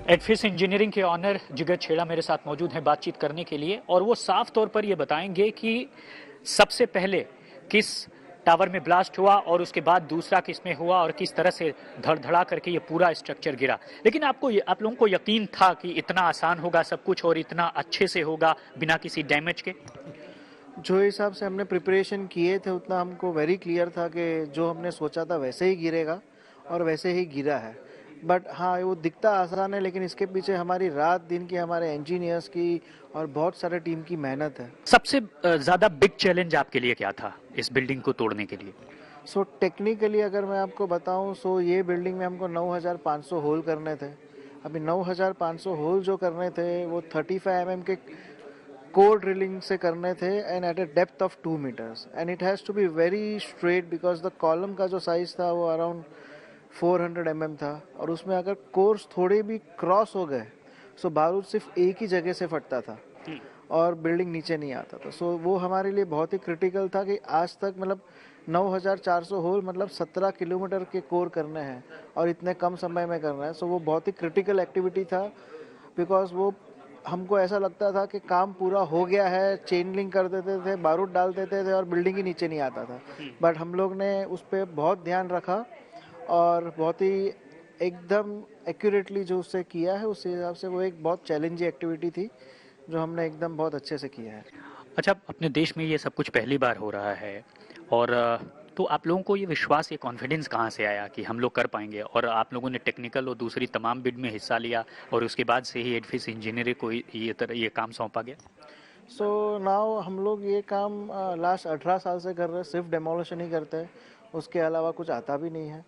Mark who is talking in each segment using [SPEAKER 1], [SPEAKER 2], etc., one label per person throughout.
[SPEAKER 1] एडफिस engineering के honour जिगर छेड़ा मेरे साथ मौजूद हैं बातचीत करने के लिए, और वो साफ तौर पर ये बताएंगे कि सबसे पहले किस टावर में ब्लास्ट हुआ और उसके बाद दूसरा किस में हुआ और किस तरह से धड़धड़ा करके ये पूरा स्ट्रक्चर गिरा। लेकिन आप लोगों को यकीन था कि इतना आसान होगा सब कुछ और इतना अच्छे से होगा बिना किसी डैमेज के?
[SPEAKER 2] जो हिसाब से हमने प्रिपरेशन किए थे उतना हमको वेरी क्लियर था कि जो हमने सोचा था वैसे ही गिरेगा और वैसे ही गिरा है। बट हाँ, वो दिखता आसान है, लेकिन इसके पीछे हमारी रात दिन की, हमारे इंजीनियर्स की और बहुत सारे टीम की मेहनत है।
[SPEAKER 1] सबसे ज्यादा बिग चैलेंज आपके लिए क्या था इस बिल्डिंग को तोड़ने के लिए?
[SPEAKER 2] टेक्निकली अगर मैं आपको बताऊं, ये बिल्डिंग में हमको 9,500 होल करने थे। अभी 9,500 होल जो करने थे वो 35 mm के कोर ड्रिलिंग से करने थे and at a depth of 2 meters, and it has to be very straight because the column का जो साइज था वो अराउंड 400 mm था, और उसमें अगर कोर्स थोड़े भी क्रॉस हो गए सो बारूद सिर्फ एक ही जगह से फटता था और बिल्डिंग नीचे नहीं आता था। वो हमारे लिए बहुत ही क्रिटिकल था कि आज तक 9,400 होल 17 किलोमीटर के कोर करने हैं और इतने कम समय में करना है। वो बहुत ही क्रिटिकल एक्टिविटी था बिकॉज वो हमको ऐसा लगता था कि काम पूरा हो गया है, चेन लिंक कर देते थे, बारूद डाल देते थे और बिल्डिंग ही नीचे नहीं आता था। बट हम लोग ने उस पर बहुत ध्यान रखा और बहुत ही एकदम एक्यूरेटली जो उससे किया है, उस हिसाब से वो एक बहुत चैलेंजिंग एक्टिविटी थी जो हमने एकदम बहुत अच्छे से किया है।
[SPEAKER 1] अच्छा, अपने देश में ये सब कुछ पहली बार हो रहा है, और तो आप लोगों को ये विश्वास, ये कॉन्फिडेंस कहाँ से आया कि हम लोग कर पाएंगे? और आप लोगों ने टेक्निकल और दूसरी तमाम बिड में हिस्सा लिया और उसके बाद से ही एडफिस इंजीनियरिंग को ये काम सौंपा गया।
[SPEAKER 2] नाउ हम लोग ये काम लास्ट 18 साल से कर रहे हैं, सिर्फ डेमोलिशन ही करते हैं, उसके अलावा कुछ आता भी नहीं है।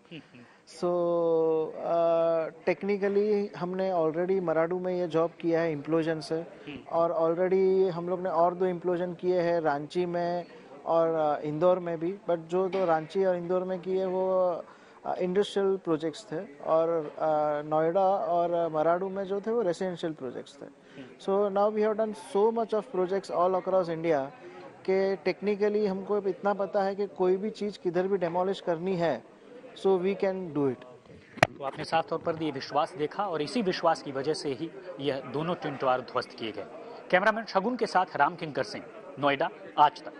[SPEAKER 2] टेक्निकली हमने ऑलरेडी मराडू में ये जॉब किया है इम्प्लोजन से, और ऑलरेडी हम लोग ने और 2 इम्प्लोजन किए हैं रांची में और इंदौर में भी। बट जो 2 रांची और इंदौर में किए वो इंडस्ट्रियल प्रोजेक्ट्स थे, और नोएडा और मराडू में जो थे वो रेसिडेंशियल प्रोजेक्ट्स थे। Now we have done so much of projects all across India कि टेक्निकली हमको इतना पता है कि कोई भी चीज़ किधर भी डेमोलिश करनी है so we can do it.
[SPEAKER 1] तो आपने साफ तौर पर ये विश्वास देखा और इसी विश्वास की वजह से ही यह दोनों ट्विन टावर ध्वस्त किए गए। कैमरामैन शगुन के साथ राम किंकर सिंह, नोएडा, आज तक।